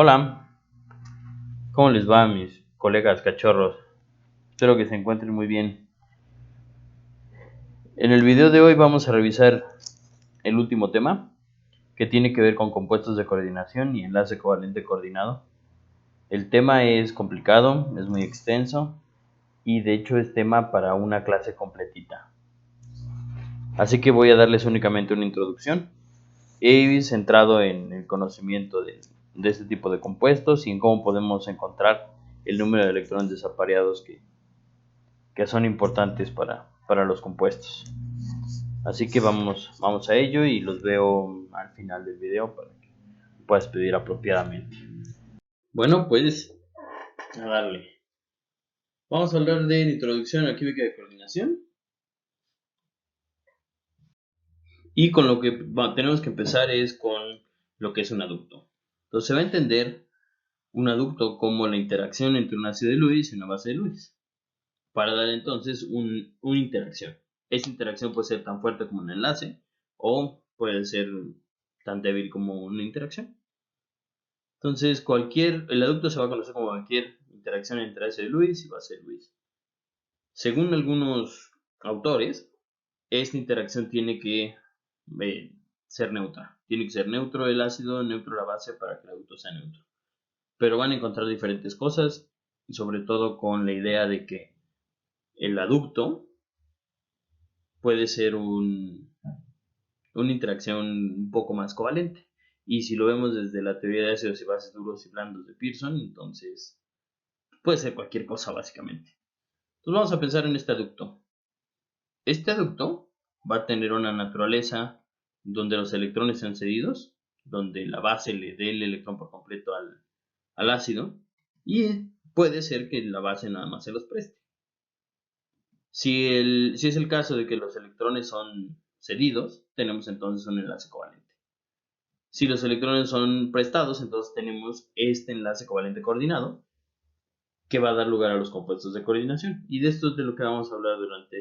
Hola, ¿cómo les va mis colegas cachorros? Espero que se encuentren muy bien. En el video de hoy vamos a revisar el último tema, que tiene que ver con compuestos de coordinación y enlace covalente coordinado. El tema es complicado, es muy extenso y de hecho es tema para una clase completita. Así que voy a darles únicamente una introducción y centrado en el conocimiento de este tipo de compuestos y en cómo podemos encontrar el número de electrones desapareados que son importantes para los compuestos. Así que vamos a ello y los veo al final del video para que puedas pedir apropiadamente. Bueno, pues a darle. Vamos a hablar de la introducción a la química de coordinación. Y con lo que tenemos que empezar es con lo que es un aducto. Entonces se va a entender un aducto como la interacción entre un ácido de Lewis y una base de Lewis, para dar entonces una interacción. Esta interacción puede ser tan fuerte como un enlace o puede ser tan débil como una interacción. Entonces el aducto se va a conocer como cualquier interacción entre ácido de Lewis y base de Lewis. Según algunos autores, esta interacción tiene que ser neutra. Tiene que ser neutro el ácido, neutro la base para que el aducto sea neutro. Pero van a encontrar diferentes cosas, sobre todo con la idea de que el aducto puede ser una interacción un poco más covalente. Y si lo vemos desde la teoría de ácidos y bases duros y blandos de Pearson, entonces puede ser cualquier cosa básicamente. Entonces vamos a pensar en este aducto. Este aducto va a tener una naturaleza donde los electrones sean cedidos, donde la base le dé el electrón por completo al ácido, y puede ser que la base nada más se los preste. Si es el caso de que los electrones son cedidos, tenemos entonces un enlace covalente. Si los electrones son prestados, entonces tenemos este enlace covalente coordinado, que va a dar lugar a los compuestos de coordinación. Y de esto es de lo que vamos a hablar durante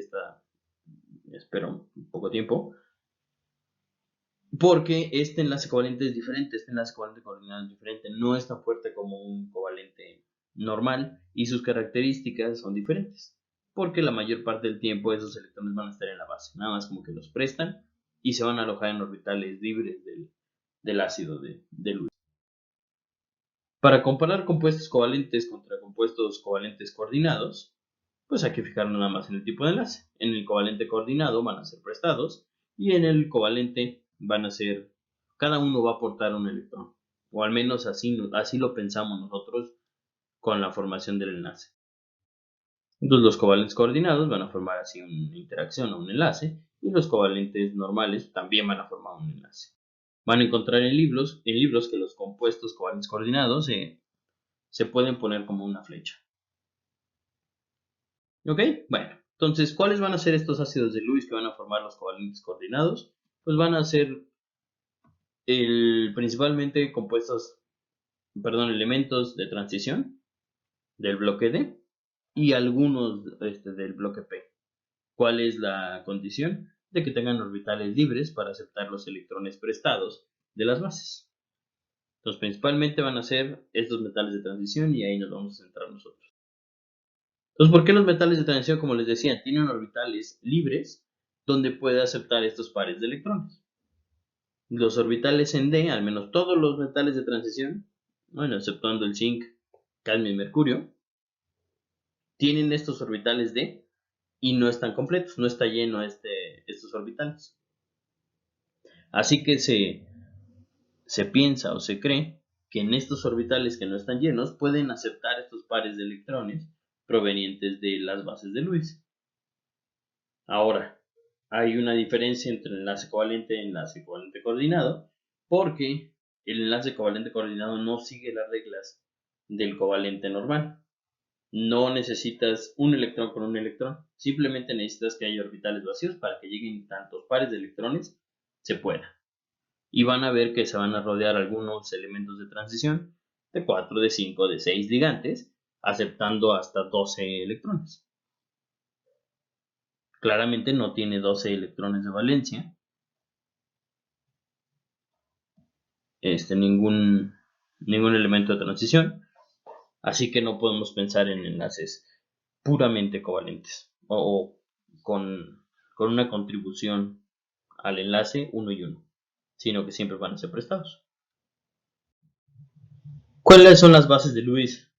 espero, poco tiempo. Porque este enlace covalente es diferente, este enlace covalente coordinado es diferente, no es tan fuerte como un covalente normal y sus características son diferentes. Porque la mayor parte del tiempo esos electrones van a estar en la base, nada más como que los prestan y se van a alojar en orbitales libres del ácido de Lewis. Para comparar compuestos covalentes contra compuestos covalentes coordinados, pues hay que fijarnos nada más en el tipo de enlace. En el covalente coordinado van a ser prestados y en el covalente van a ser, cada uno va a aportar un electrón, o al menos así lo pensamos nosotros con la formación del enlace. Entonces los covalentes coordinados van a formar así una interacción o un enlace y los covalentes normales también van a formar un enlace. Van a encontrar en libros que los compuestos covalentes coordinados se pueden poner como una flecha. ¿Ok? Bueno, entonces, ¿cuáles van a ser estos ácidos de Lewis que van a formar los covalentes coordinados? Pues van a ser principalmente elementos de transición del bloque D y algunos del bloque P. ¿Cuál es la condición? De que tengan orbitales libres para aceptar los electrones prestados de las bases. Entonces, principalmente van a ser estos metales de transición y ahí nos vamos a centrar nosotros. Entonces, ¿por qué los metales de transición, como les decía, tienen orbitales libres donde puede aceptar estos pares de electrones? Los orbitales en D, al menos todos los metales de transición, bueno, exceptuando el zinc, cadmio y mercurio, tienen estos orbitales D y no están completos, no está lleno estos orbitales. Así que se piensa o se cree que en estos orbitales que no están llenos pueden aceptar estos pares de electrones provenientes de las bases de Lewis. Ahora, hay una diferencia entre el enlace covalente y el enlace covalente coordinado, porque el enlace covalente coordinado no sigue las reglas del covalente normal. No necesitas un electrón con un electrón, simplemente necesitas que haya orbitales vacíos para que lleguen tantos pares de electrones se pueda. Y van a ver que se van a rodear algunos elementos de transición de 4, de 5, de 6 ligantes, aceptando hasta 12 electrones. Claramente no tiene 12 electrones de valencia. Ningún ningún elemento de transición, así que no podemos pensar en enlaces puramente covalentes o con una contribución al enlace 1 y 1, sino que siempre van a ser prestados. ¿Cuáles son las bases de Lewis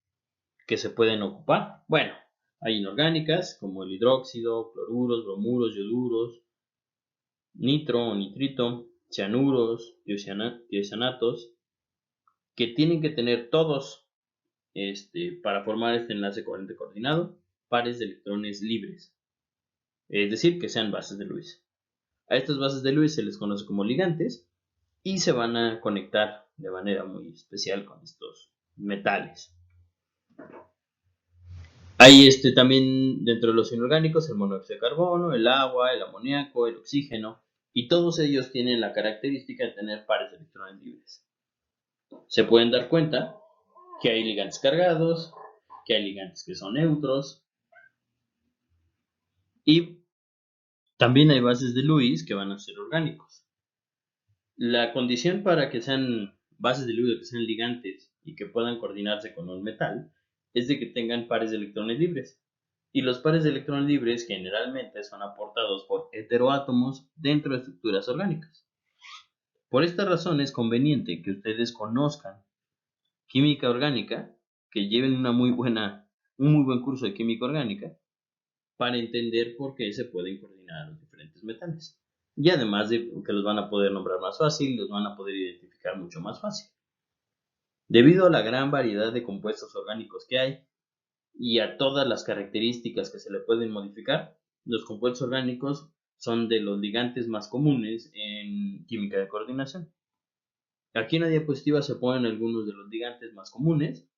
que se pueden ocupar? Bueno, hay inorgánicas como el hidróxido, cloruros, bromuros, yoduros, nitro o nitrito, cianuros, tiocianatos, que tienen que tener todos, para formar este enlace covalente coordinado, pares de electrones libres, es decir, que sean bases de Lewis. A estas bases de Lewis se les conoce como ligantes y se van a conectar de manera muy especial con estos metales. Hay también dentro de los inorgánicos el monóxido de carbono, el agua, el amoníaco, el oxígeno, y todos ellos tienen la característica de tener pares de electrones libres. Se pueden dar cuenta que hay ligantes cargados, que hay ligantes que son neutros, y también hay bases de Lewis que van a ser orgánicos. La condición para que sean bases de Lewis, que sean ligantes y que puedan coordinarse con un metal, es de que tengan pares de electrones libres. Y los pares de electrones libres generalmente son aportados por heteroátomos dentro de estructuras orgánicas. Por esta razón es conveniente que ustedes conozcan química orgánica, que lleven un muy buen curso de química orgánica, para entender por qué se pueden coordinar los diferentes metales. Y además de que los van a poder nombrar más fácil, los van a poder identificar mucho más fácil. Debido a la gran variedad de compuestos orgánicos que hay y a todas las características que se le pueden modificar, los compuestos orgánicos son de los ligantes más comunes en química de coordinación. Aquí en la diapositiva se ponen algunos de los ligantes más comunes,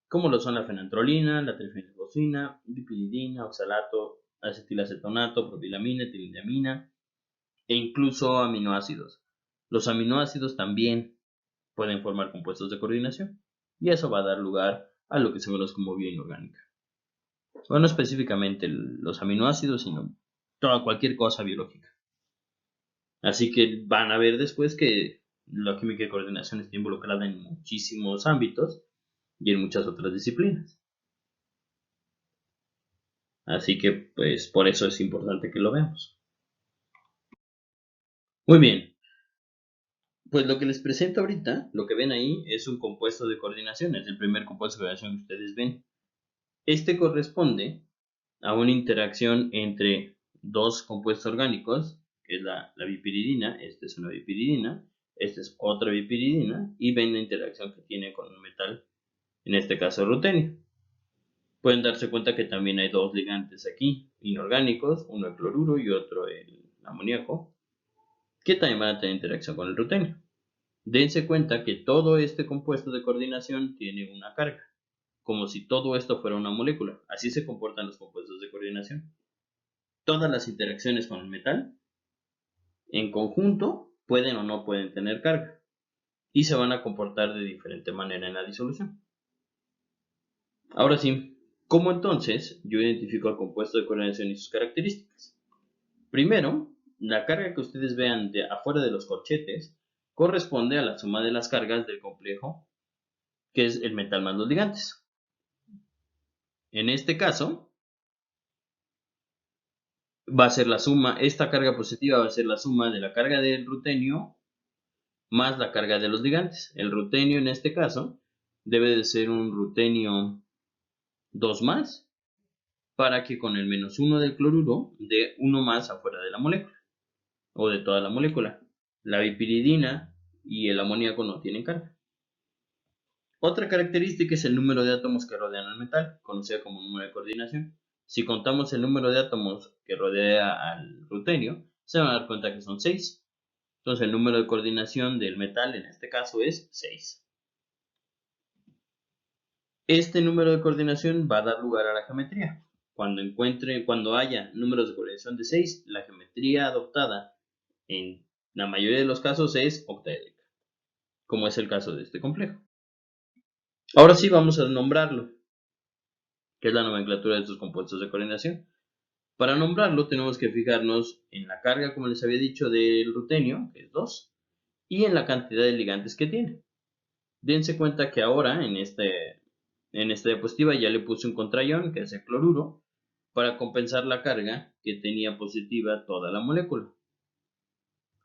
como lo son la fenantrolina, la trifenilfosfina, dipiridina, oxalato, acetilacetonato, propilamina, etilendiamina e incluso aminoácidos. Los aminoácidos también pueden formar compuestos de coordinación y eso va a dar lugar a lo que se conoce como vía inorgánica. Bueno, no específicamente los aminoácidos, sino cualquier cosa biológica. Así que van a ver después que la química de coordinación está involucrada en muchísimos ámbitos y en muchas otras disciplinas. Así que, pues, por eso es importante que lo veamos. Muy bien. Pues lo que les presento ahorita, lo que ven ahí, es un compuesto de coordinación. Es el primer compuesto de coordinación que ustedes ven. Este corresponde a una interacción entre dos compuestos orgánicos, que es la bipiridina. Esta es una bipiridina, esta es otra bipiridina, y ven la interacción que tiene con un metal, en este caso el rutenio. Pueden darse cuenta que también hay dos ligantes aquí, inorgánicos, uno el cloruro y otro el amoníaco, que también van a tener interacción con el rutenio. Dense cuenta que todo este compuesto de coordinación tiene una carga, como si todo esto fuera una molécula. Así se comportan los compuestos de coordinación. Todas las interacciones con el metal, en conjunto, pueden o no pueden tener carga, y se van a comportar de diferente manera en la disolución. Ahora sí, ¿cómo entonces yo identifico el compuesto de coordinación y sus características? Primero, la carga que ustedes vean de afuera de los corchetes corresponde a la suma de las cargas del complejo, que es el metal más los ligantes. En este caso, va a ser la suma, esta carga positiva va a ser la suma de la carga del rutenio más la carga de los ligantes. El rutenio en este caso debe de ser un rutenio 2 más, para que con el menos 1 del cloruro dé 1 más afuera de la molécula, o de toda la molécula. La bipiridina y el amoníaco no tienen carga. Otra característica es el número de átomos que rodean al metal, conocido como número de coordinación. Si contamos el número de átomos que rodea al rutenio, se van a dar cuenta que son 6. Entonces el número de coordinación del metal en este caso es 6. Este número de coordinación va a dar lugar a la geometría. Cuando haya números de coordinación de 6, la geometría adoptada en la mayoría de los casos es octaédrica, como es el caso de este complejo. Ahora sí vamos a nombrarlo, que es la nomenclatura de estos compuestos de coordinación. Para nombrarlo tenemos que fijarnos en la carga, como les había dicho, del rutenio, que es 2, y en la cantidad de ligantes que tiene. Dense cuenta que ahora en esta diapositiva ya le puse un contraion, que es el cloruro, para compensar la carga que tenía positiva toda la molécula.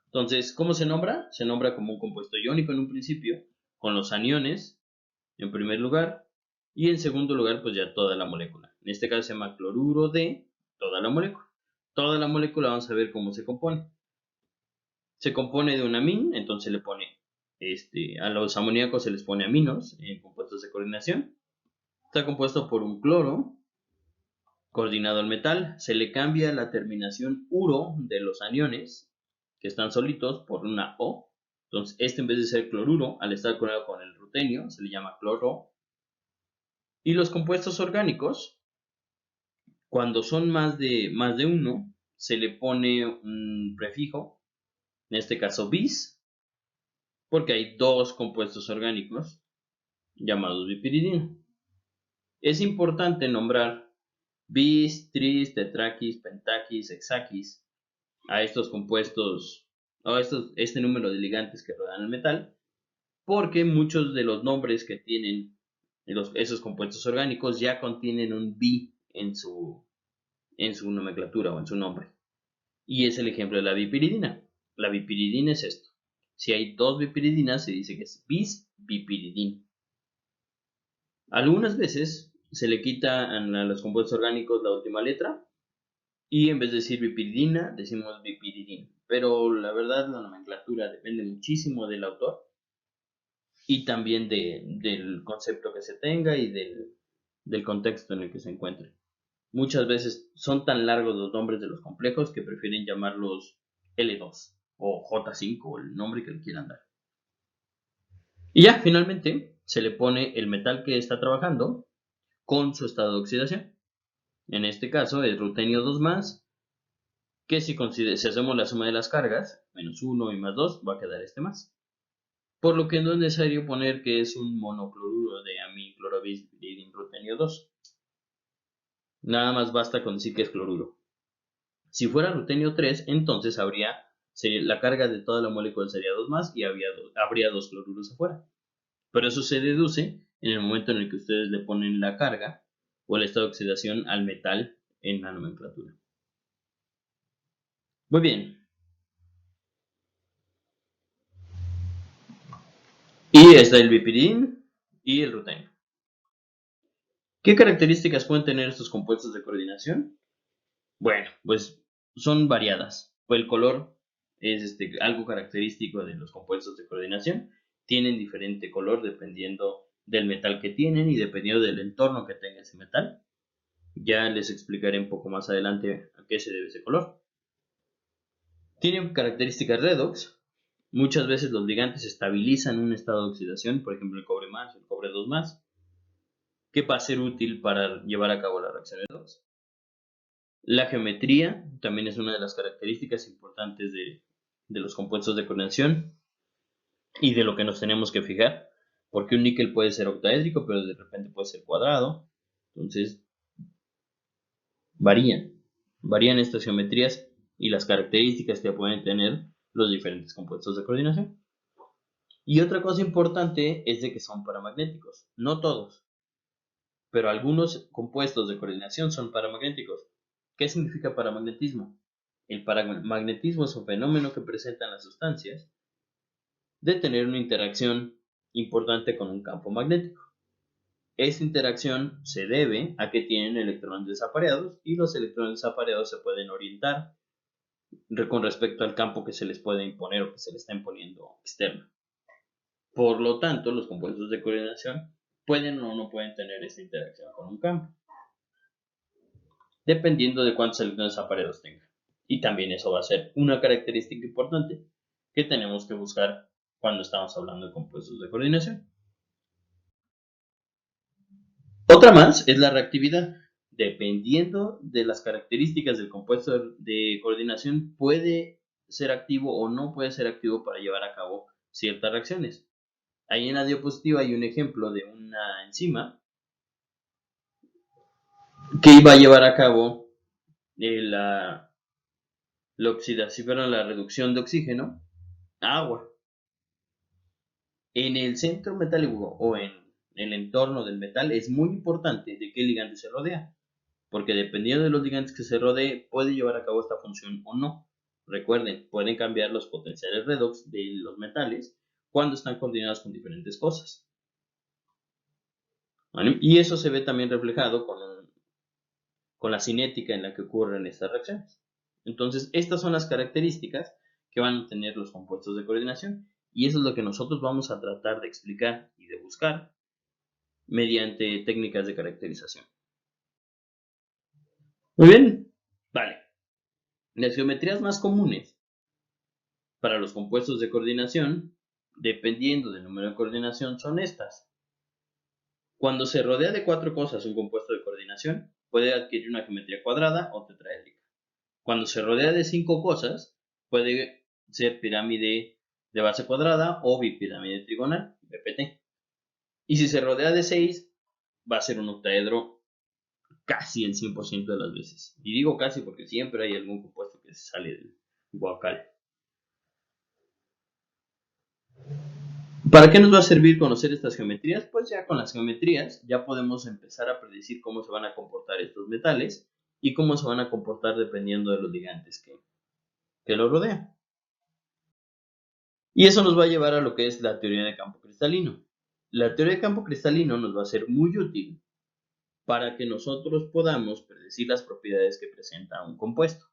Entonces, ¿cómo se nombra? Se nombra como un compuesto iónico en un principio, con los aniones en primer lugar, y en segundo lugar, pues ya toda la molécula. En este caso se llama cloruro de toda la molécula. Toda la molécula vamos a ver cómo se compone. Se compone de un amín, entonces le pone, a los amoníacos se les pone aminos en compuestos de coordinación. Está compuesto por un cloro coordinado al metal. Se le cambia la terminación uro de los aniones, que están solitos, por una O. Entonces, en vez de ser cloruro, al estar coordinado con el rutenio, se le llama cloro. Y los compuestos orgánicos, cuando son más de uno, se le pone un prefijo, en este caso bis, porque hay dos compuestos orgánicos llamados bipiridina. Es importante nombrar bis, tris, tetraquis, pentaquis, hexaquis a estos compuestos, o este número de ligantes que rodean el metal, porque muchos de los nombres que tienen esos compuestos orgánicos ya contienen un bi en su nomenclatura o en su nombre. Y es el ejemplo de la bipiridina. La bipiridina es esto. Si hay dos bipiridinas, se dice que es bis-bipiridina. Algunas veces se le quita a los compuestos orgánicos la última letra y en vez de decir bipiridina, decimos bipiridina. Pero la verdad, la nomenclatura depende muchísimo del autor y también del concepto que se tenga y del contexto en el que se encuentre. Muchas veces son tan largos los nombres de los complejos que prefieren llamarlos L2 o J5, el nombre que le quieran dar. Y ya, finalmente, se le pone el metal que está trabajando con su estado de oxidación. En este caso es rutenio 2+, que si hacemos la suma de las cargas, menos 1 y más 2, va a quedar este más. Por lo que no es necesario poner que es un monocloruro de amiclorobis rutenio 2. Nada más basta con decir que es cloruro. Si fuera rutenio 3, entonces la carga de toda la molécula sería 2+, y habría dos cloruros afuera. Pero eso se deduce en el momento en el que ustedes le ponen la carga o el estado de oxidación al metal en la nomenclatura. Muy bien. Y está el bipiridin y el rutenio. ¿Qué características pueden tener estos compuestos de coordinación? Bueno, pues son variadas. El color es algo característico de los compuestos de coordinación. Tienen diferente color dependiendo del metal que tienen y dependiendo del entorno que tenga ese metal. Ya les explicaré un poco más adelante a qué se debe ese color. Tienen características redox. Muchas veces los ligantes estabilizan un estado de oxidación, por ejemplo el cobre más, el cobre 2+, que va a ser útil para llevar a cabo la reacción redox. La geometría también es una de las características importantes de los compuestos de coordinación y de lo que nos tenemos que fijar, porque un níquel puede ser octaédrico, pero de repente puede ser cuadrado. Entonces, varían estas geometrías y las características que pueden tener los diferentes compuestos de coordinación. Y otra cosa importante es de que son paramagnéticos, no todos, pero algunos compuestos de coordinación son paramagnéticos. ¿Qué significa paramagnetismo? El paramagnetismo es un fenómeno que presentan las sustancias de tener una interacción importante con un campo magnético. Esta interacción se debe a que tienen electrones desapareados y los electrones desapareados se pueden orientar con respecto al campo que se les puede imponer o que se les está imponiendo externo. Por lo tanto, los compuestos de coordinación pueden o no pueden tener esta interacción con un campo, dependiendo de cuántos electrones desapareados tengan. Y también eso va a ser una característica importante que tenemos que buscar cuando estamos hablando de compuestos de coordinación. Otra más es la reactividad. Dependiendo de las características del compuesto de coordinación, puede ser activo o no puede ser activo para llevar a cabo ciertas reacciones. Ahí en la diapositiva hay un ejemplo de una enzima que iba a llevar a cabo la oxidación, la reducción de oxígeno a agua. En el centro metálico o en el entorno del metal es muy importante de qué ligante se rodea, porque dependiendo de los ligantes que se rodee puede llevar a cabo esta función o no. Recuerden, pueden cambiar los potenciales redox de los metales cuando están coordinados con diferentes cosas. ¿Vale? Y eso se ve también reflejado con la cinética en la que ocurren estas reacciones. Entonces, estas son las características que van a tener los compuestos de coordinación y eso es lo que nosotros vamos a tratar de explicar y de buscar mediante técnicas de caracterización. Muy bien, vale. Las geometrías más comunes para los compuestos de coordinación, dependiendo del número de coordinación, son estas. Cuando se rodea de 4 cosas un compuesto de coordinación, puede adquirir una geometría cuadrada o tetraédrica. Cuando se rodea de 5 cosas, puede ser pirámide de base cuadrada o bipirámide trigonal, BPT. Y si se rodea de 6, va a ser un octaedro casi el 100% de las veces. Y digo casi porque siempre hay algún compuesto que se sale del guacal. ¿Para qué nos va a servir conocer estas geometrías? Pues ya con las geometrías ya podemos empezar a predecir cómo se van a comportar estos metales y cómo se van a comportar dependiendo de los ligantes que los rodean. Y eso nos va a llevar a lo que es la teoría de campo cristalino. La teoría de campo cristalino nos va a ser muy útil para que nosotros podamos predecir las propiedades que presenta un compuesto.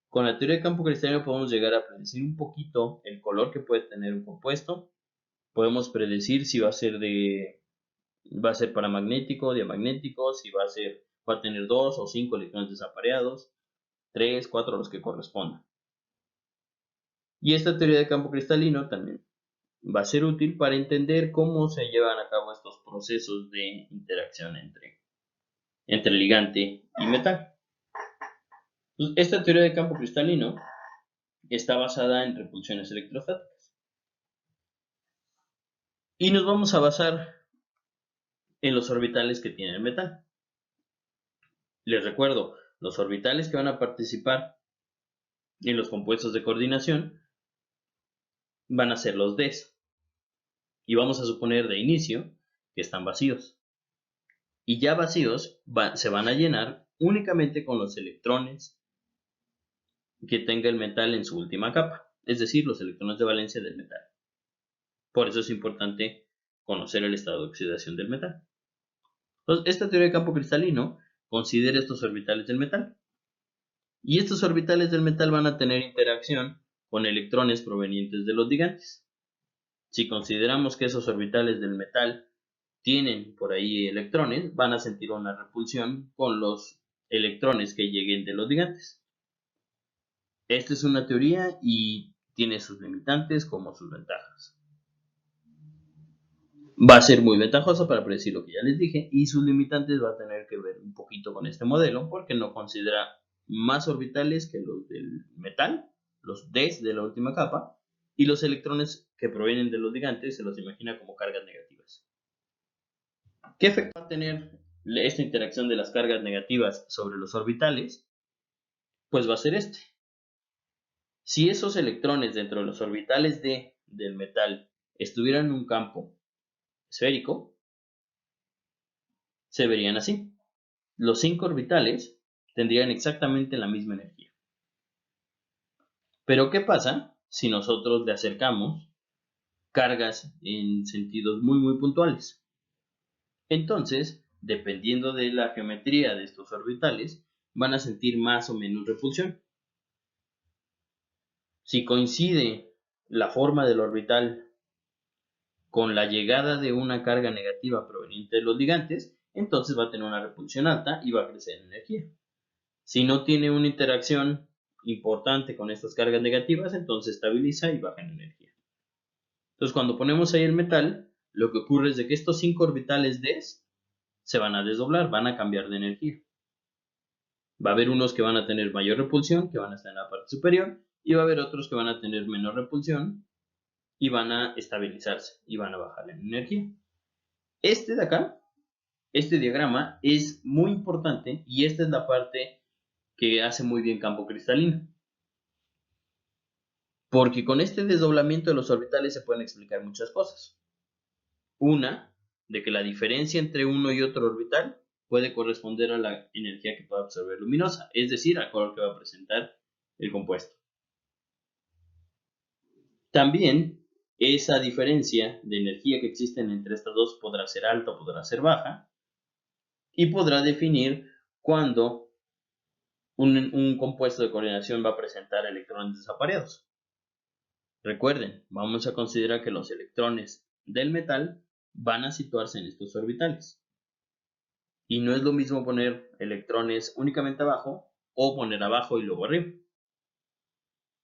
Con la teoría de campo cristalino podemos llegar a predecir un poquito el color que puede tener un compuesto. Podemos predecir si va a ser paramagnético, diamagnético, si va a tener 2 o 5 electrones desapareados, 3, 4, los que correspondan. Y esta teoría de campo cristalino también va a ser útil para entender cómo se llevan a cabo estos procesos de interacción entre ligante y metal. Esta teoría de campo cristalino está basada en repulsiones electrostáticas. Y nos vamos a basar en los orbitales que tiene el metal. Les recuerdo, los orbitales que van a participar en los compuestos de coordinación van a ser los Ds. Y vamos a suponer de inicio que están vacíos. Y ya vacíos se van a llenar únicamente con los electrones que tenga el metal en su última capa, es decir, los electrones de valencia del metal. Por eso es importante conocer el estado de oxidación del metal. Entonces, esta teoría de campo cristalino considera estos orbitales del metal. Y estos orbitales del metal van a tener interacción con electrones provenientes de los ligantes. Si consideramos que esos orbitales del metal tienen por ahí electrones, van a sentir una repulsión con los electrones que lleguen de los ligantes. Esta es una teoría y tiene sus limitantes como sus ventajas. Va a ser muy ventajosa para predecir lo que ya les dije y sus limitantes va a tener que ver un poquito con este modelo porque no considera más orbitales que los del metal, los Ds de la última capa, y los electrones que provienen de los ligantes se los imagina como cargas negativas. ¿Qué efecto va a tener esta interacción de las cargas negativas sobre los orbitales? Pues va a ser este. Si esos electrones dentro de los orbitales del metal estuvieran en un campo esférico, se verían así. Los 5 orbitales tendrían exactamente la misma energía. Pero ¿qué pasa si nosotros le acercamos cargas en sentidos muy muy puntuales? Entonces, dependiendo de la geometría de estos orbitales, van a sentir más o menos repulsión. Si coincide la forma del orbital con la llegada de una carga negativa proveniente de los ligantes, entonces va a tener una repulsión alta y va a crecer en energía. Si no tiene una interacción importante con estas cargas negativas, entonces estabiliza y baja en energía. Entonces, cuando ponemos ahí el metal, lo que ocurre es de que estos 5 orbitales Ds se van a desdoblar, van a cambiar de energía. Va a haber unos que van a tener mayor repulsión, que van a estar en la parte superior, y va a haber otros que van a tener menor repulsión y van a estabilizarse y van a bajar en energía. Este de acá, este diagrama es muy importante y esta es la parte que hace muy bien campo cristalino. Porque con este desdoblamiento de los orbitales se pueden explicar muchas cosas. Una, de que la diferencia entre uno y otro orbital puede corresponder a la energía que pueda absorber luminosa, es decir, al color que va a presentar el compuesto. También esa diferencia de energía que existen entre estas dos podrá ser alta o podrá ser baja, y podrá definir cuándo un compuesto de coordinación va a presentar electrones desapareados. Recuerden, vamos a considerar que los electrones del metal van a situarse en estos orbitales. Y no es lo mismo poner electrones únicamente abajo o poner abajo y luego arriba.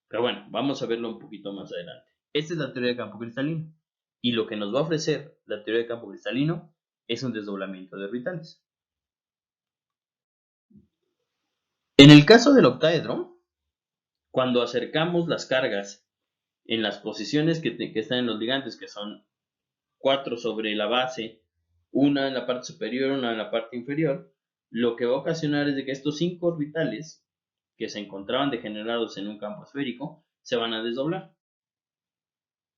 Pero bueno, vamos a verlo un poquito más adelante. Esta es la teoría de campo cristalino. Y lo que nos va a ofrecer la teoría de campo cristalino es un desdoblamiento de orbitales. En el caso del octaedro, cuando acercamos las cargas en las posiciones que están en los ligantes, que son 4 sobre la base, una en la parte superior, una en la parte inferior, lo que va a ocasionar es de que estos 5 orbitales que se encontraban degenerados en un campo esférico se van a desdoblar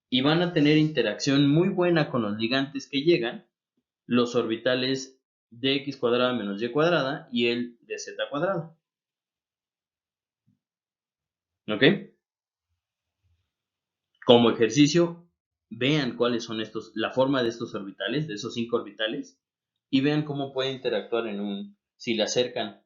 y van a tener interacción muy buena con los ligantes que llegan, los orbitales de x cuadrada menos y cuadrada y el de z cuadrada. ¿Ok? Como ejercicio, vean cuáles son la forma de estos orbitales, de esos 5 orbitales, y vean cómo puede interactuar si le acercan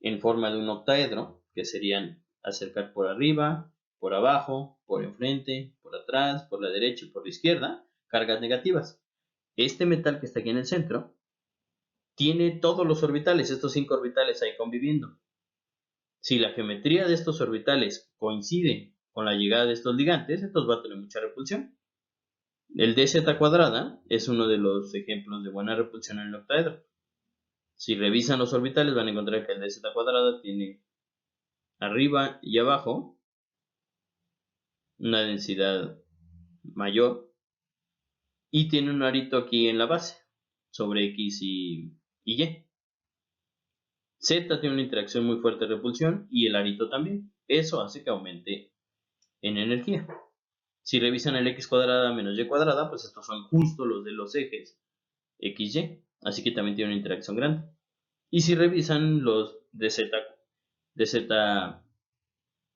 en forma de un octaedro, que serían acercar por arriba, por abajo, por enfrente, por atrás, por la derecha y por la izquierda, cargas negativas. Este metal que está aquí en el centro tiene todos los orbitales, estos 5 orbitales ahí conviviendo. Si la geometría de estos orbitales coincide con la llegada de estos ligantes, entonces va a tener mucha repulsión. El dz cuadrada es uno de los ejemplos de buena repulsión en el octaedro. Si revisan los orbitales van a encontrar que el dz cuadrada tiene arriba y abajo una densidad mayor y tiene un arito aquí en la base sobre X y Y. Z tiene una interacción muy fuerte de repulsión y el arito también. Eso hace que aumente en energía. Si revisan el x cuadrada menos y cuadrada, pues estos son justo los de los ejes XY, así que también tiene una interacción grande. Y si revisan los de Z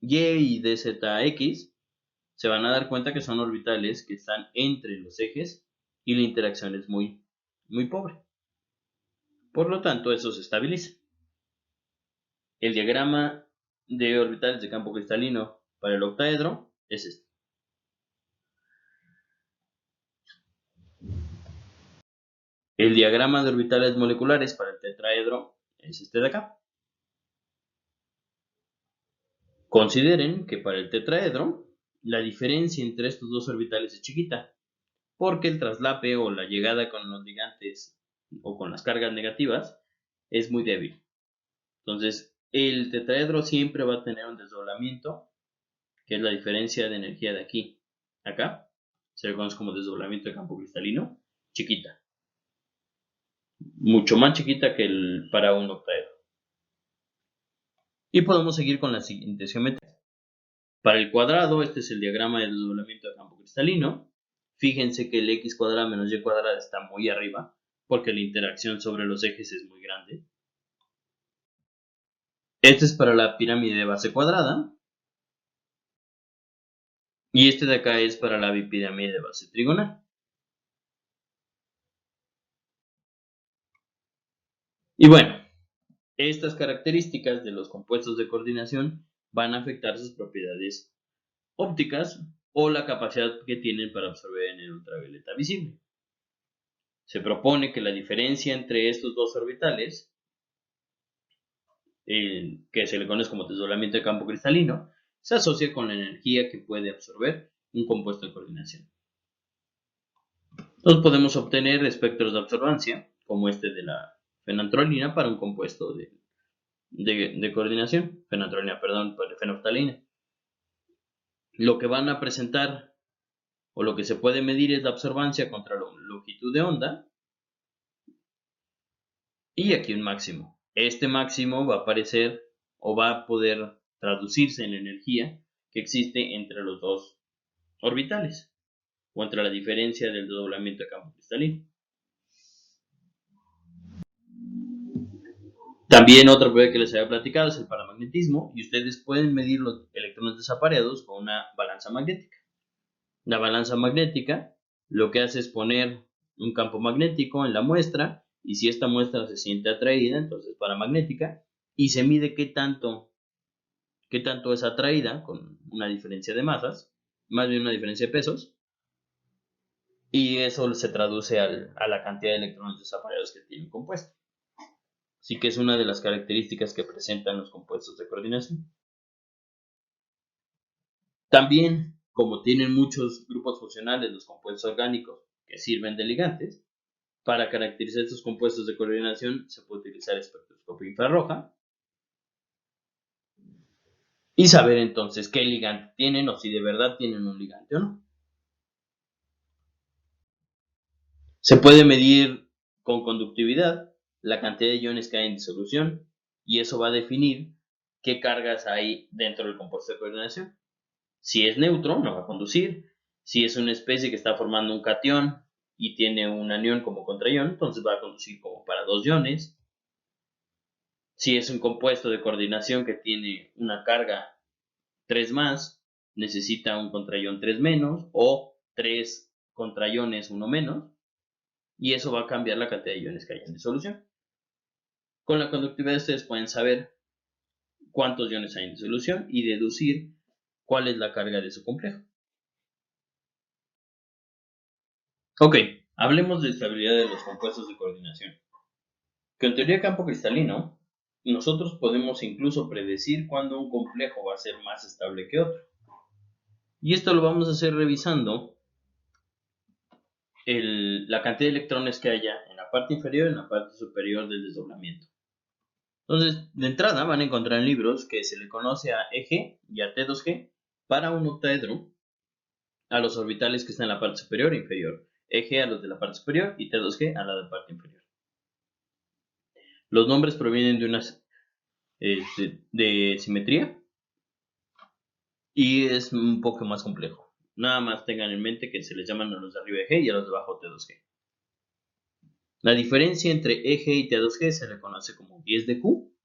Y y de ZX, se van a dar cuenta que son orbitales que están entre los ejes y la interacción es muy, muy pobre. Por lo tanto, eso se estabiliza. El diagrama de orbitales de campo cristalino para el octaedro es este. El diagrama de orbitales moleculares para el tetraedro es este de acá. Consideren que para el tetraedro la diferencia entre estos dos orbitales es chiquita, porque el traslape o la llegada con los ligantes o con las cargas negativas es muy débil. Entonces, el tetraedro siempre va a tener un desdoblamiento, que es la diferencia de energía de aquí a acá. Se le conoce como desdoblamiento de campo cristalino, chiquita. Mucho más chiquita que para un octaedro. Y podemos seguir con la siguiente geometría. Para el cuadrado, este es el diagrama de desdoblamiento de campo cristalino. Fíjense que el x cuadrada menos y cuadrada está muy arriba, porque la interacción sobre los ejes es muy grande. Este es para la pirámide de base cuadrada. Y este de acá es para la bipirámide de base trigonal. Y bueno, estas características de los compuestos de coordinación van a afectar sus propiedades ópticas o la capacidad que tienen para absorber en el ultravioleta visible. Se propone que la diferencia entre estos dos orbitales, que se le conoce como desdoblamiento de campo cristalino, se asocia con la energía que puede absorber un compuesto de coordinación. Entonces podemos obtener espectros de absorbancia, como este de la fenantrolina para un compuesto de coordinación, fenolftalina. Lo que van a presentar o lo que se puede medir es la absorbancia contra la longitud de onda y aquí un máximo. Este máximo va a aparecer o va a poder traducirse en energía que existe entre los dos orbitales, o entre la diferencia del desdoblamiento de campo cristalino. También otro proyecto que les había platicado es el paramagnetismo, y ustedes pueden medir los electrones desapareados con una balanza magnética. La balanza magnética lo que hace es poner un campo magnético en la muestra, y si esta muestra se siente atraída, entonces paramagnética, y se mide qué tanto es atraída con una diferencia de masas, más bien una diferencia de pesos, y eso se traduce a la cantidad de electrones desapareados que tiene un compuesto. Así que es una de las características que presentan los compuestos de coordinación. También, como tienen muchos grupos funcionales los compuestos orgánicos que sirven de ligantes, para caracterizar estos compuestos de coordinación se puede utilizar espectroscopia infrarroja y saber entonces qué ligante tienen o si de verdad tienen un ligante o no. Se puede medir con conductividad la cantidad de iones que hay en disolución, y eso va a definir qué cargas hay dentro del compuesto de coordinación. Si es neutro, no va a conducir. Si es una especie que está formando un catión y tiene un anión como contraión, entonces va a conducir como para 2 iones. Si es un compuesto de coordinación que tiene una carga 3 más, necesita un contraión 3 menos o 3 contraiones 1 menos, y eso va a cambiar la cantidad de iones que hay en disolución. Con la conductividad ustedes pueden saber cuántos iones hay en disolución y deducir cuál es la carga de su complejo. Ok, hablemos de estabilidad de los compuestos de coordinación. Con teoría de campo cristalino, nosotros podemos incluso predecir cuándo un complejo va a ser más estable que otro. Y esto lo vamos a hacer revisando la cantidad de electrones que haya en la parte inferior y en la parte superior del desdoblamiento. Entonces, de entrada van a encontrar en libros que se le conoce a EG y a T2G para un octaedro a los orbitales que están en la parte superior e inferior. EG a los de la parte superior y T2G a la de la parte inferior. Los nombres provienen de unas de simetría y es un poco más complejo. Nada más tengan en mente que se les llaman a los de arriba EG y a los de abajo T2G. La diferencia entre EG y T2G se le conoce como 10 de Q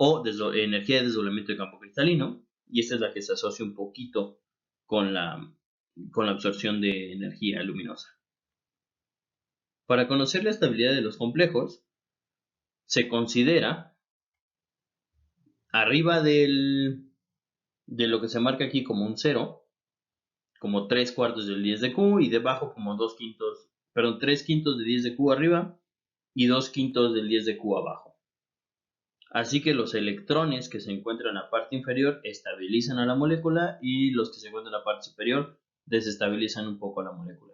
o energía de desdoblamiento de campo cristalino, y esta es la que se asocia un poquito con la absorción de energía luminosa. Para conocer la estabilidad de los complejos, se considera arriba de lo que se marca aquí como un 0, como 3 cuartos del 10 de Q, y debajo como 3 quintos de 10 de Q arriba y 2 quintos del 10 de Q abajo. Así que los electrones que se encuentran en la parte inferior estabilizan a la molécula y los que se encuentran en la parte superior desestabilizan un poco a la molécula.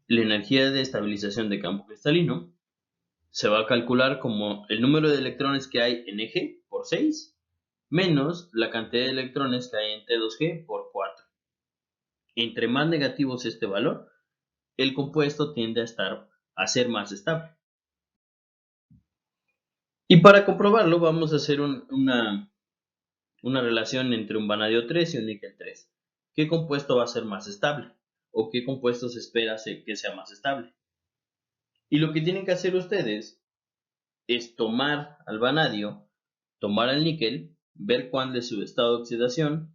La energía de estabilización de campo cristalino se va a calcular como el número de electrones que hay en eje por 6 menos la cantidad de electrones que hay en T2G por 4. Entre más negativo es este valor, el compuesto tiende a ser más estable. Y para comprobarlo vamos a hacer una relación entre un vanadio 3 y un níquel 3. ¿Qué compuesto va a ser más estable? ¿O qué compuesto se espera que sea más estable? Y lo que tienen que hacer ustedes es tomar al vanadio, tomar al níquel, ver cuál es su estado de oxidación,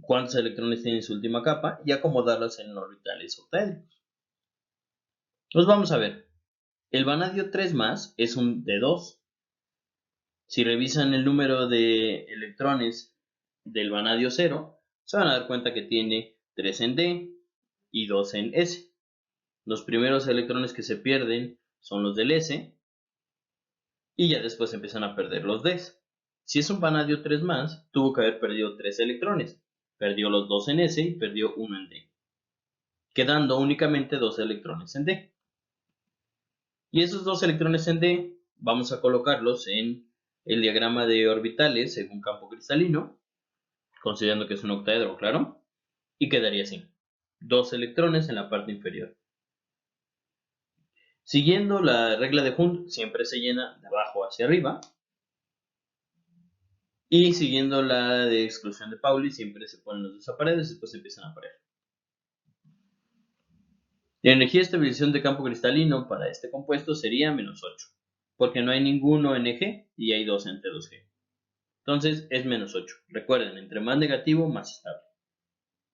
cuántos electrones tiene en su última capa y acomodarlos en orbitales octaédricos. Entonces vamos a ver. El vanadio 3 más es un D2. Si revisan el número de electrones del vanadio 0, se van a dar cuenta que tiene 3 en D y 2 en S. Los primeros electrones que se pierden son los del S y ya después empiezan a perder los D. Si es un vanadio 3 más, tuvo que haber perdido 3 electrones. Perdió los 2 en S y perdió 1 en D, quedando únicamente 2 electrones en D. Y esos 2 electrones en D vamos a colocarlos en el diagrama de orbitales según campo cristalino, considerando que es un octaedro, claro, y quedaría así: 2 electrones en la parte inferior. Siguiendo la regla de Hund, siempre se llena de abajo hacia arriba, Y siguiendo la de exclusión de Pauli, siempre se ponen los desaparecidos y después se empiezan a aparear. La energía de estabilización de campo cristalino para este compuesto sería menos 8, porque no hay ninguno en G y hay 2 entre 2G. Entonces es menos 8. Recuerden, entre más negativo, más estable.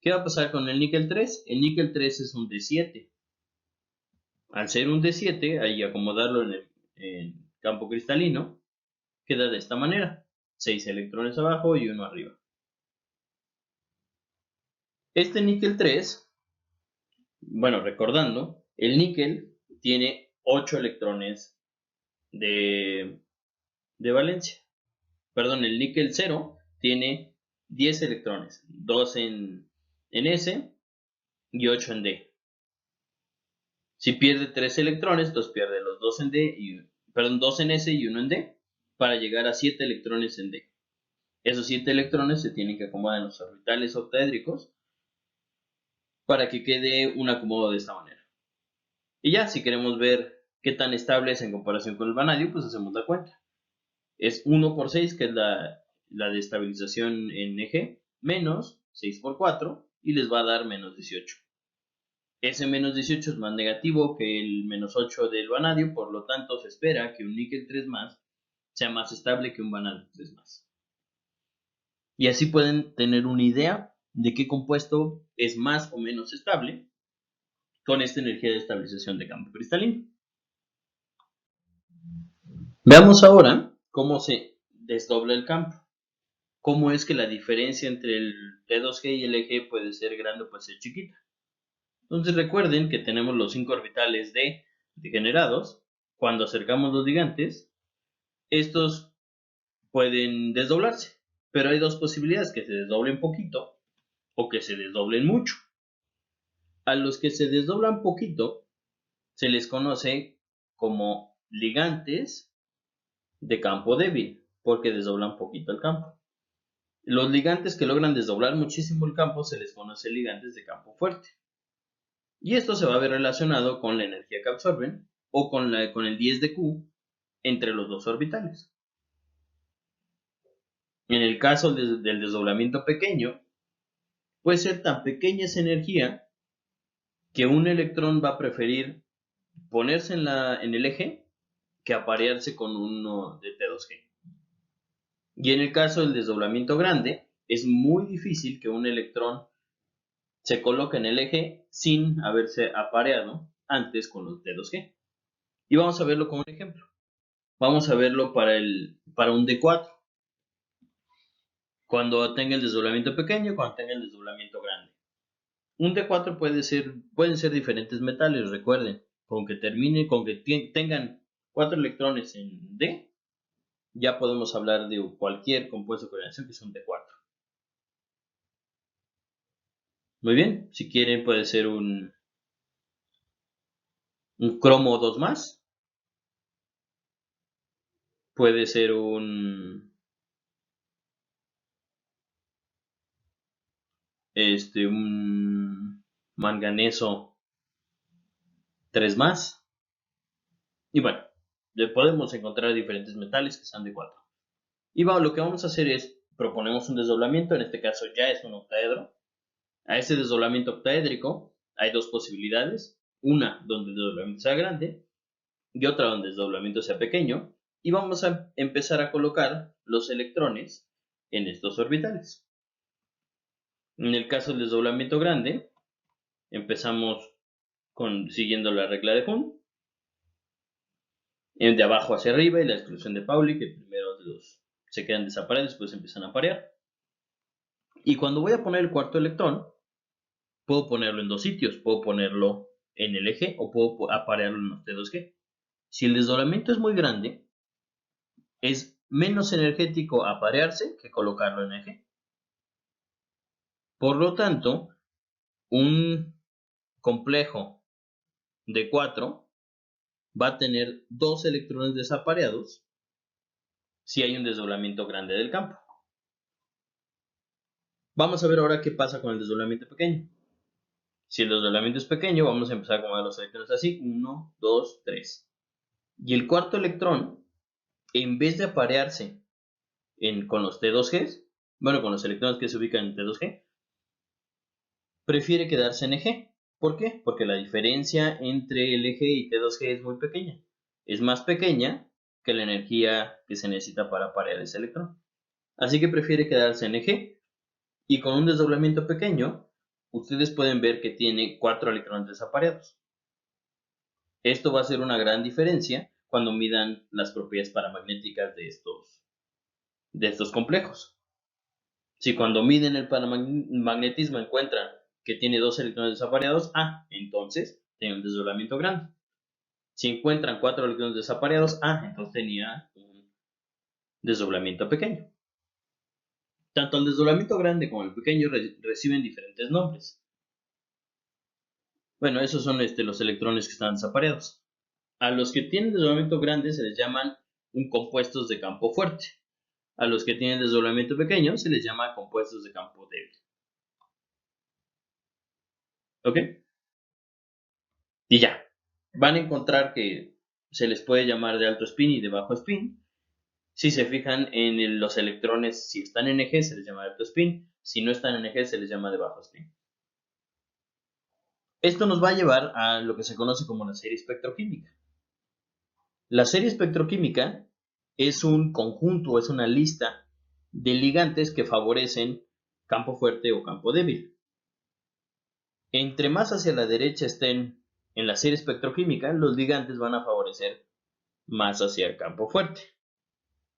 ¿Qué va a pasar con el níquel 3? El níquel 3 es un D7. Al ser un D7, hay que acomodarlo en el campo cristalino, queda de esta manera. 6 electrones abajo y 1 arriba. Este níquel 3, bueno, recordando, el níquel tiene 8 electrones de valencia. Perdón, el níquel 0 tiene 10 electrones, 2 en S y 8 en D. Si pierde 3 electrones, entonces pierde los 2 en D, perdón, 2 en S y 1 en D, para llegar a 7 electrones en D. Esos 7 electrones se tienen que acomodar en los orbitales octaédricos para que quede un acomodo de esta manera. Y ya, si queremos ver qué tan estable es en comparación con el vanadio, pues hacemos la cuenta. Es 1 por 6, que es la de estabilización en eje, menos 6 por 4, y les va a dar menos 18. Ese menos 18 es más negativo que el menos 8 del vanadio, por lo tanto se espera que un níquel 3 más sea más estable que un vanadio 3 más. Y así pueden tener una idea de qué compuesto es más o menos estable con esta energía de estabilización de campo cristalino. Veamos ahora cómo se desdobla el campo. Cómo es que la diferencia entre el T2G y el EG puede ser grande o puede ser chiquita. Entonces recuerden que tenemos los 5 orbitales D degenerados. Cuando acercamos los ligantes, estos pueden desdoblarse, pero hay dos posibilidades: que se desdoblen poquito o que se desdoblen mucho. A los que se desdoblan poquito se les conoce como ligantes de campo débil, porque desdoblan poquito el campo. Los ligantes que logran desdoblar muchísimo el campo se les conoce ligantes de campo fuerte. Y esto se va a ver relacionado con la energía que absorben o con el 10 de Q entre los dos orbitales. En el caso del desdoblamiento pequeño, puede ser tan pequeña esa energía que un electrón va a preferir ponerse en el eje que aparearse con uno de T2G. Y en el caso del desdoblamiento grande, es muy difícil que un electrón se coloque en el eje sin haberse apareado antes con los T2G. Y vamos a verlo como un ejemplo. Vamos a verlo para un D4. Cuando tenga el desdoblamiento pequeño, cuando tenga el desdoblamiento grande. Un D4 pueden ser diferentes metales, recuerden. Con que tengan 4 electrones en D, ya podemos hablar de cualquier compuesto de coordinación que es un D4. Muy bien, si quieren puede ser un cromo 2 más. Puede ser un manganeso 3 más. Y bueno, podemos encontrar diferentes metales que sean de 4. Y lo que vamos a hacer es, proponemos un desdoblamiento, en este caso ya es un octaedro. A ese desdoblamiento octaédrico hay dos posibilidades, una donde el desdoblamiento sea grande y otra donde el desdoblamiento sea pequeño, y vamos a empezar a colocar los electrones en estos orbitales. En el caso del desdoblamiento grande, empezamos siguiendo la regla de Hund, de abajo hacia arriba, y la exclusión de Pauli, que primero se quedan desaparecidos, después empiezan a aparear. Y cuando voy a poner el cuarto electrón, puedo ponerlo en dos sitios. Puedo ponerlo en el eje o puedo aparearlo en los T2G. Si el desdoblamiento es muy grande, es menos energético aparearse que colocarlo en eje. Por lo tanto, un complejo de 4 va a tener 2 electrones desapareados si hay un desdoblamiento grande del campo. Vamos a ver ahora qué pasa con el desdoblamiento pequeño. Si el desdoblamiento es pequeño, vamos a empezar a acomodar los electrones así: 1, 2, 3. Y el cuarto electrón, en vez de aparearse con los T2Gs, bueno, con los electrones que se ubican en T2G, prefiere quedarse en Eg. ¿Por qué? Porque la diferencia entre el Eg y T2G es muy pequeña. Es más pequeña que la energía que se necesita para aparear ese electrón. Así que prefiere quedarse en Eg. Y con un desdoblamiento pequeño, ustedes pueden ver que tiene 4 electrones desapareados. Esto va a ser una gran diferencia cuando midan las propiedades paramagnéticas de estos complejos. Si cuando miden el paramagnetismo encuentran que tiene 2 electrones desapareados, entonces tiene un desdoblamiento grande. Si encuentran 4 electrones desapareados, entonces tenía un desdoblamiento pequeño. Tanto el desdoblamiento grande como el pequeño reciben diferentes nombres. Bueno, esos son los electrones que están desapareados. A los que tienen desdoblamiento grande se les llaman compuestos de campo fuerte. A los que tienen desdoblamiento pequeño se les llama compuestos de campo débil. ¿Ok? Y ya. Van a encontrar que se les puede llamar de alto spin y de bajo spin. Si se fijan en los electrones, si están en eje se les llama de alto spin. Si no están en eje se les llama de bajo spin. Esto nos va a llevar a lo que se conoce como la serie espectroquímica. La serie espectroquímica es un conjunto, es una lista de ligantes que favorecen campo fuerte o campo débil. Entre más hacia la derecha estén en la serie espectroquímica, los ligantes van a favorecer más hacia el campo fuerte.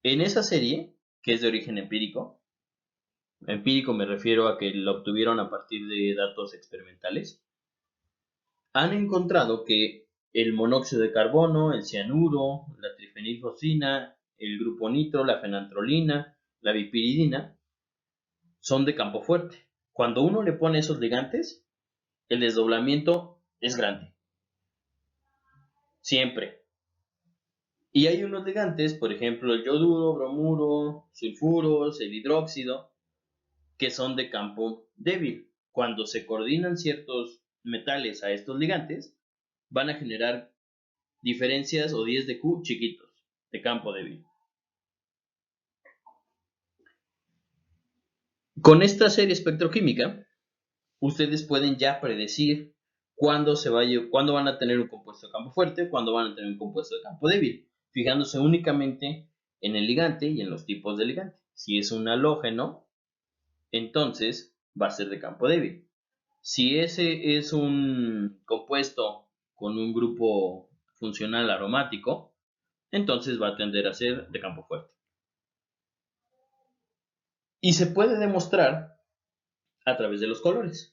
En esa serie, que es de origen empírico me refiero a que lo obtuvieron a partir de datos experimentales, han encontrado que el monóxido de carbono, el cianuro, la trifenilfosfina, el grupo nitro, la fenantrolina, la bipiridina, son de campo fuerte. Cuando uno le pone esos ligantes, el desdoblamiento es grande. Siempre. Y hay unos ligantes, por ejemplo, el yoduro, bromuro, sulfuros, el hidróxido, que son de campo débil. Cuando se coordinan ciertos metales a estos ligantes, van a generar diferencias o 10 de Q chiquitos, de campo débil. Con esta serie espectroquímica, ustedes pueden ya predecir cuándo van a tener un compuesto de campo fuerte, cuándo van a tener un compuesto de campo débil, fijándose únicamente en el ligante y en los tipos de ligante. Si es un halógeno, entonces va a ser de campo débil. Si ese es un compuesto con un grupo funcional aromático, entonces va a tender a ser de campo fuerte. Y se puede demostrar a través de los colores.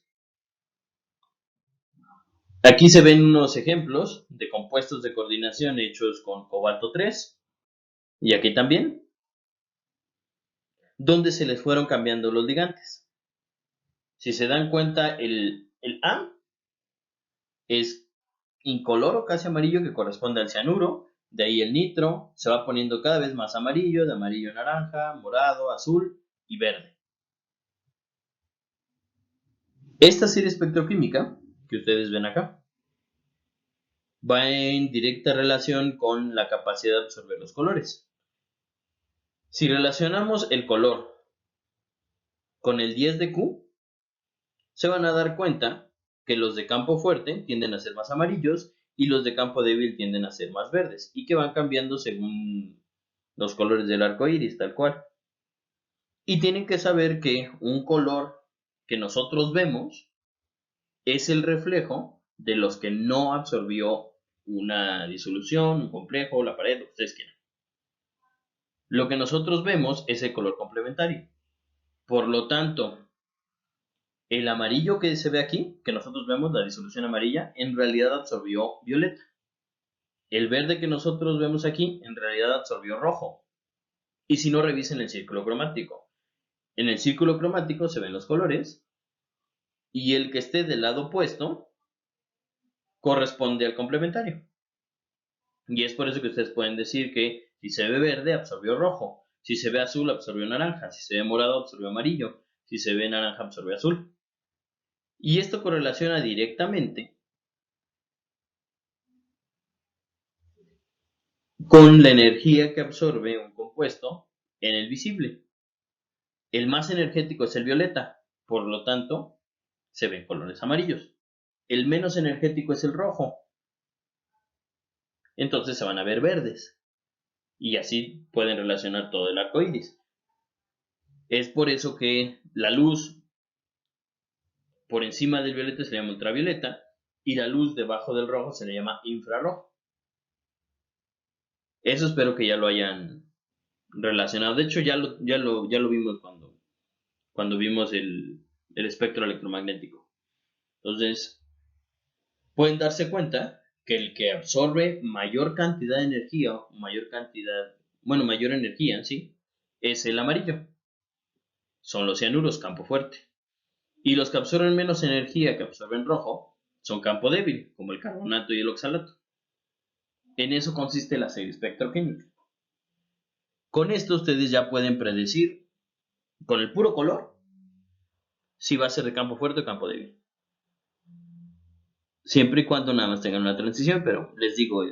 Aquí se ven unos ejemplos de compuestos de coordinación hechos con cobalto 3, y aquí también, donde se les fueron cambiando los ligantes. Si se dan cuenta, el A es incoloro, casi amarillo, que corresponde al cianuro. De ahí el nitro se va poniendo cada vez más amarillo, de amarillo a naranja, morado, azul y verde. Esta serie espectroquímica que ustedes ven acá va en directa relación con la capacidad de absorber los colores. Si relacionamos el color con el 10 de Q, se van a dar cuenta que los de campo fuerte tienden a ser más amarillos y los de campo débil tienden a ser más verdes, y que van cambiando según los colores del arco iris, tal cual. Y tienen que saber que un color que nosotros vemos es el reflejo de los que no absorbió una disolución, un complejo, la pared, lo que ustedes quieran. Lo que nosotros vemos es el color complementario. Por lo tanto, el amarillo que se ve aquí, que nosotros vemos, la disolución amarilla, en realidad absorbió violeta. El verde que nosotros vemos aquí, en realidad absorbió rojo. Y si no, revisen el círculo cromático. En el círculo cromático se ven los colores, y el que esté del lado opuesto corresponde al complementario. Y es por eso que ustedes pueden decir que si se ve verde, absorbió rojo. Si se ve azul, absorbió naranja. Si se ve morado, absorbió amarillo. Si se ve naranja, absorbió azul. Y esto correlaciona directamente con la energía que absorbe un compuesto en el visible. El más energético es el violeta, por lo tanto, se ven colores amarillos. El menos energético es el rojo, entonces se van a ver verdes. Y así pueden relacionar todo el arco iris. Es por eso que la luz por encima del violeta se llama ultravioleta y la luz debajo del rojo se le llama infrarrojo. Eso espero que ya lo hayan relacionado. De hecho, ya lo vimos cuando vimos el espectro electromagnético. Entonces, pueden darse cuenta que el que absorbe mayor cantidad de energía, mayor energía, ¿sí? Es el amarillo. Son los cianuros, campo fuerte. Y los que absorben menos energía que absorben rojo son campo débil, como el carbonato y el oxalato. En eso consiste la serie espectroquímica. Con esto ustedes ya pueden predecir, con el puro color, si va a ser de campo fuerte o campo débil. Siempre y cuando nada más tengan una transición, pero les digo,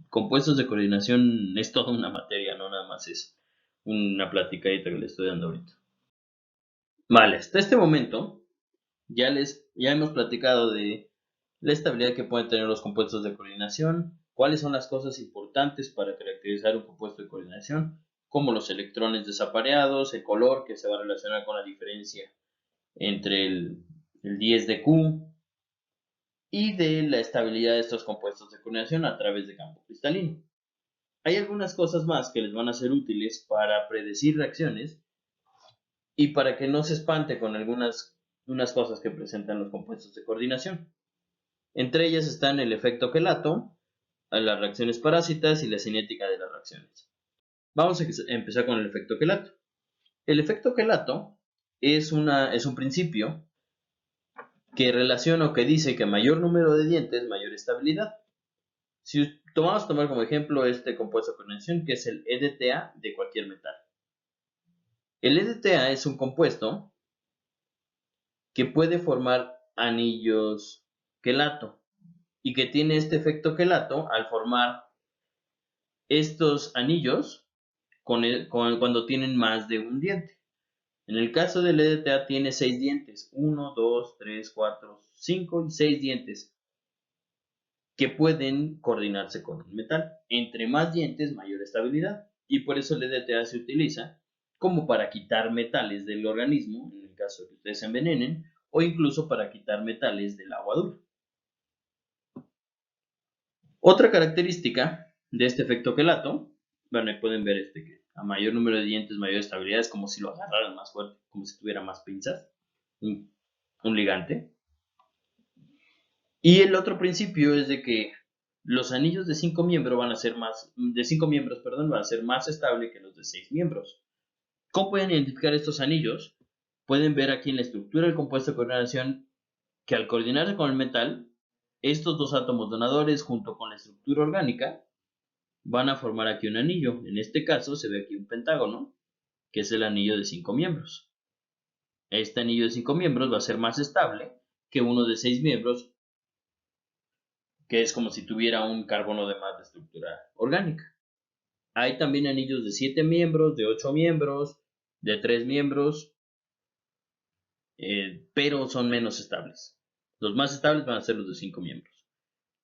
compuestos de coordinación es toda una materia, no nada más es una platicadita que les estoy dando ahorita. Vale, hasta este momento ya hemos platicado de la estabilidad que pueden tener los compuestos de coordinación, cuáles son las cosas importantes para caracterizar un compuesto de coordinación, como los electrones desapareados, el color que se va a relacionar con la diferencia entre el 10 de Q y de la estabilidad de estos compuestos de coordinación a través de campo cristalino. Hay algunas cosas más que les van a ser útiles para predecir reacciones y para que no se espante con unas cosas que presentan los compuestos de coordinación. Entre ellas están el efecto quelato, las reacciones parásitas y la cinética de las reacciones. Vamos a empezar con el efecto quelato. El efecto quelato es un principio que relaciona o que dice que mayor número de dientes, mayor estabilidad. Si vamos a tomar como ejemplo este compuesto de coordinación, que es el EDTA de cualquier metal. El EDTA es un compuesto que puede formar anillos quelato y que tiene este efecto quelato al formar estos anillos cuando tienen más de un diente. En el caso del EDTA tiene 6 dientes, 1, 2, 3, 4, 5 y 6 dientes que pueden coordinarse con un metal. Entre más dientes, mayor estabilidad. Y por eso el EDTA se utiliza como para quitar metales del organismo, en el caso de que ustedes se envenenen, o incluso para quitar metales del agua dulce. Otra característica de este efecto quelato, bueno, ahí pueden ver que a mayor número de dientes, mayor estabilidad, es como si lo agarraran más fuerte, como si tuviera más pinzas, un ligante. Y el otro principio es de que los anillos de 5 miembros van a ser más estables que los de 6 miembros. ¿Cómo pueden identificar estos anillos? Pueden ver aquí en la estructura del compuesto de coordinación que al coordinarse con el metal, estos dos átomos donadores junto con la estructura orgánica van a formar aquí un anillo. En este caso se ve aquí un pentágono, que es el anillo de 5 miembros. Este anillo de 5 miembros va a ser más estable que uno de 6 miembros, que es como si tuviera un carbono de más de estructura orgánica. Hay también anillos de 7 miembros, de 8 miembros, de 3 miembros, pero son menos estables. Los más estables van a ser los de 5 miembros.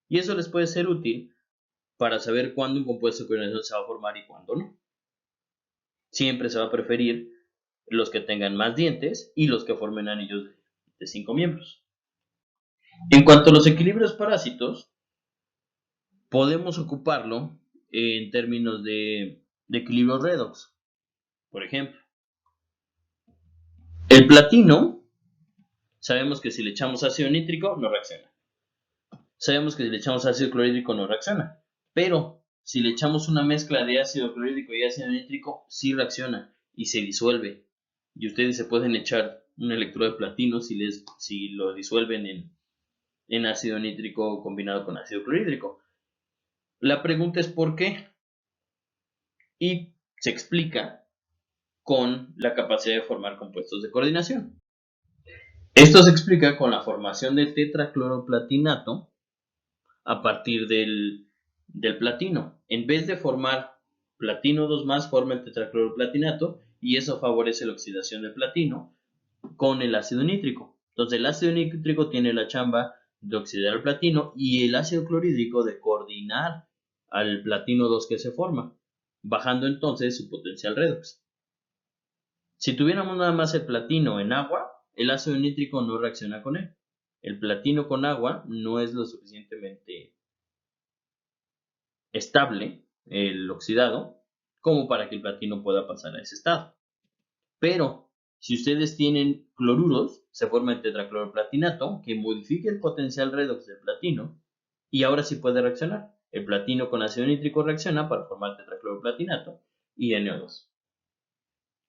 Y eso les puede ser útil para saber cuándo un compuesto de coordinación se va a formar y cuándo no. Siempre se va a preferir los que tengan más dientes y los que formen anillos de 5 miembros. En cuanto a los equilibrios parásitos, podemos ocuparlo en términos de equilibrio redox. Por ejemplo, el platino, sabemos que si le echamos ácido nítrico no reacciona. Sabemos que si le echamos ácido clorhídrico no reacciona. Pero si le echamos una mezcla de ácido clorhídrico y ácido nítrico, sí reacciona y se disuelve. Y ustedes se pueden echar un electrodo de platino si lo disuelven en ácido nítrico combinado con ácido clorhídrico. La pregunta es ¿por qué? Y se explica con la capacidad de formar compuestos de coordinación. Esto se explica con la formación de tetracloroplatinato a partir del platino. En vez de formar platino 2 más forma el tetracloroplatinato y eso favorece la oxidación del platino con el ácido nítrico. Entonces el ácido nítrico tiene la chamba de oxidar el platino y el ácido clorhídrico de coordinar al platino 2 que se forma, bajando entonces su potencial redox. Si tuviéramos nada más el platino en agua, el ácido nítrico no reacciona con él. El platino con agua no es lo suficientemente estable, el oxidado, como para que el platino pueda pasar a ese estado. Pero si ustedes tienen cloruros, se forma el tetracloroplatinato que modifica el potencial redox del platino y ahora sí puede reaccionar. El platino con ácido nítrico reacciona para formar tetracloroplatinato y NO2.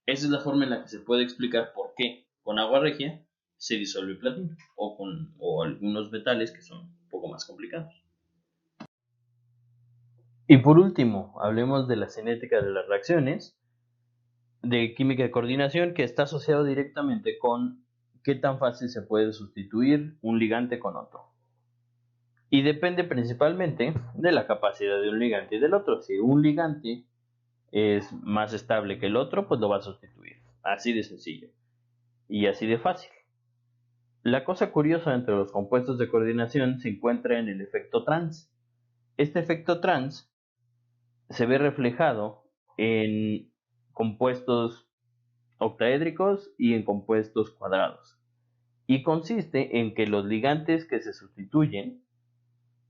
Esa es la forma en la que se puede explicar por qué con agua regia se disuelve el platino o algunos metales que son un poco más complicados. Y por último, hablemos de la cinética de las reacciones de química de coordinación que está asociado directamente con qué tan fácil se puede sustituir un ligante con otro. Y depende principalmente de la capacidad de un ligante y del otro. Si un ligante es más estable que el otro, pues lo va a sustituir. Así de sencillo y así de fácil. La cosa curiosa entre los compuestos de coordinación se encuentra en el efecto trans. Este efecto trans se ve reflejado en compuestos octaédricos y en compuestos cuadrados. Y consiste en que los ligantes que se sustituyen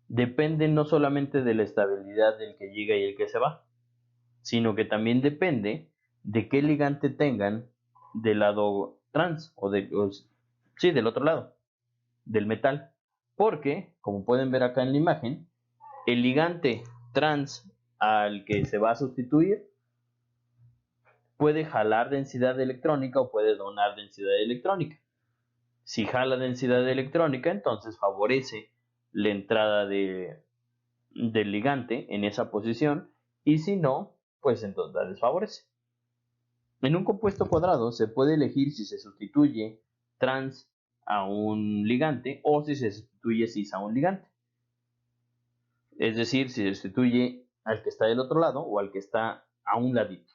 dependen no solamente de la estabilidad del que llega y el que se va, sino que también depende de qué ligante tengan del lado trans sí, del otro lado, del metal. Porque, como pueden ver acá en la imagen, el ligante trans al que se va a sustituir puede jalar densidad electrónica o puede donar densidad electrónica. Si jala densidad electrónica, entonces favorece la entrada del ligante en esa posición y si no, pues entonces la desfavorece. En un compuesto cuadrado se puede elegir si se sustituye trans a un ligante o si se sustituye cis a un ligante. Es decir, si se sustituye al que está del otro lado o al que está a un ladito.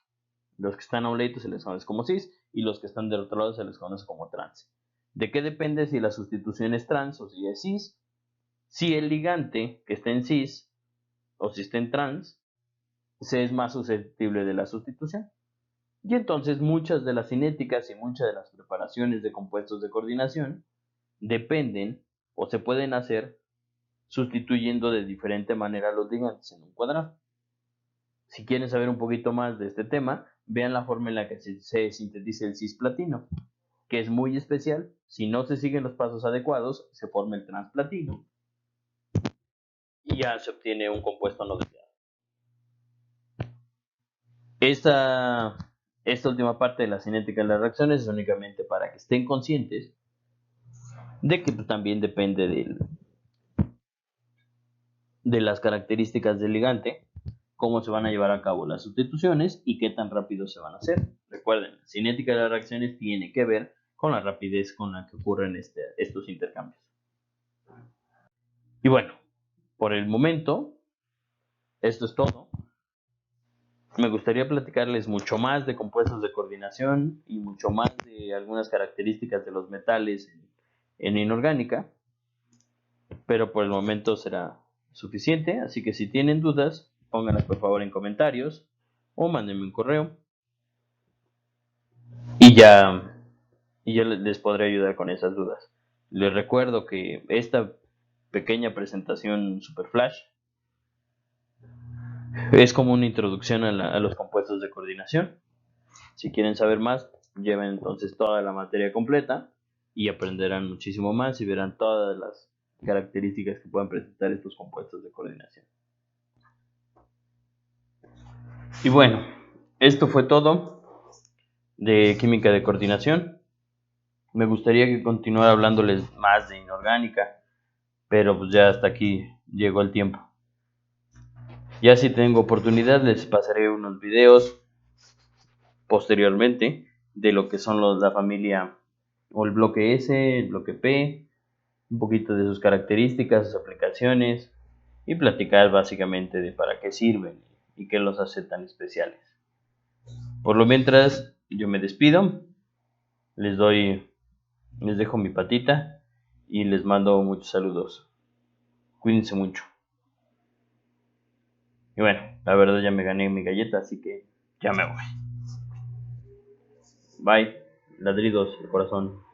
Los que están a un ladito se les conoce como cis y los que están del otro lado se les conoce como trans. ¿De qué depende si la sustitución es trans o si es cis? Si el ligante que está en cis o si está en trans se es más susceptible de la sustitución. Y entonces muchas de las cinéticas y muchas de las preparaciones de compuestos de coordinación dependen o se pueden hacer sustituyendo de diferente manera los ligantes en un cuadrado. Si quieren saber un poquito más de este tema, vean la forma en la que se sintetiza el cisplatino, que es muy especial. Si no se siguen los pasos adecuados, se forma el transplatino y ya se obtiene un compuesto no deseado. Esta última parte de la cinética de las reacciones es únicamente para que estén conscientes de que también depende de las características del ligante, cómo se van a llevar a cabo las sustituciones y qué tan rápido se van a hacer. Recuerden, la cinética de las reacciones tiene que ver con la rapidez con la que ocurren estos intercambios. Y bueno, por el momento, esto es todo. Me gustaría platicarles mucho más de compuestos de coordinación y mucho más de algunas características de los metales en inorgánica, pero por el momento será suficiente, así que si tienen dudas, pónganlas por favor en comentarios o mándenme un correo y yo les podré ayudar con esas dudas. Les recuerdo que esta pequeña presentación super flash es como una introducción a los compuestos de coordinación. Si quieren saber más, lleven entonces toda la materia completa y aprenderán muchísimo más y verán todas las características que pueden presentar estos compuestos de coordinación. Y bueno, esto fue todo de química de coordinación. Me gustaría que continuara hablándoles más de inorgánica, pero pues ya hasta aquí llegó el tiempo. Ya si tengo oportunidad les pasaré unos videos posteriormente de lo que son la familia o el bloque S, el bloque P, un poquito de sus características, sus aplicaciones y platicar básicamente de para qué sirven y qué los hace tan especiales. Por lo mientras, yo me despido, les dejo mi patita y les mando muchos saludos. Cuídense mucho. Y bueno, la verdad ya me gané mi galleta, así que ya me voy. Bye, ladridos de corazón.